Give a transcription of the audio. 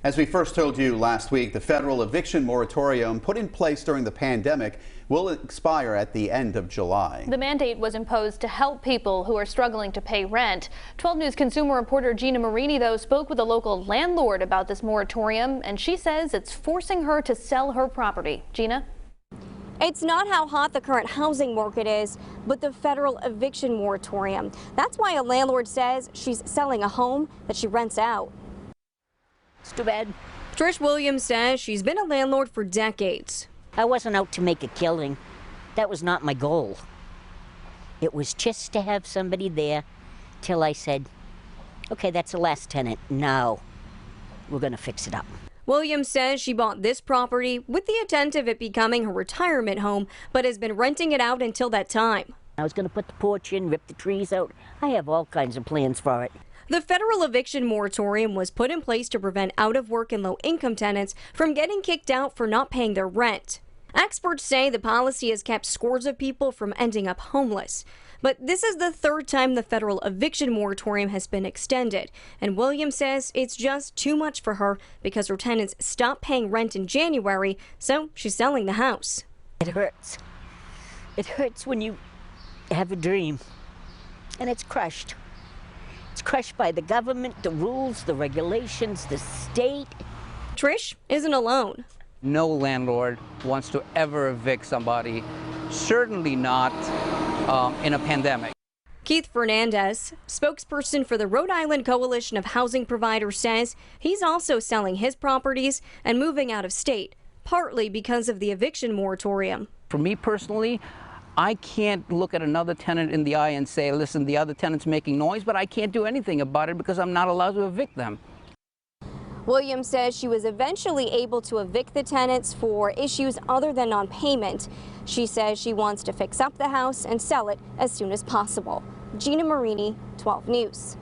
As we first told you last week, the federal eviction moratorium put in place during the pandemic will expire at the end of July. The mandate was imposed to help people who are struggling to pay rent. 12 News consumer reporter Gina Marini, though, spoke with a local landlord about this moratorium, and she says it's forcing her to sell her property. Gina? It's not how hot the current housing market is, but the federal eviction moratorium. That's why a landlord says she's selling a home that she rents out. It's too bad. Trish Williams says she's been a landlord for decades. I wasn't out to make a killing. That was not my goal. It was just to have somebody there till I said, okay, that's the last tenant. Now we're going to fix it up. Williams says she bought this property with the intent of it becoming her retirement home, but has been renting it out until that time. I was going to put the porch in, rip the trees out. I have all kinds of plans for it. The federal eviction moratorium was put in place to prevent out-of-work and low-income tenants from getting kicked out for not paying their rent. Experts say the policy has kept scores of people from ending up homeless. But this is the third time the federal eviction moratorium has been extended, and Williams says it's just too much for her because her tenants stopped paying rent in January, so she's selling the house. It hurts. It hurts when you have a dream and it's crushed. It's crushed by the government, the rules, the regulations, the state. Trish isn't alone. No landlord wants to ever evict somebody, certainly not in a pandemic. Keith Fernandez, spokesperson for the Rhode Island Coalition of Housing Providers, says he's also selling his properties and moving out of state, partly because of the eviction moratorium. For me personally, I can't look at another tenant in the eye and say, listen, the other tenant's making noise, but I can't do anything about it because I'm not allowed to evict them. Williams says she was eventually able to evict the tenants for issues other than non-payment. She says she wants to fix up the house and sell it as soon as possible. Gina Marini, 12 News.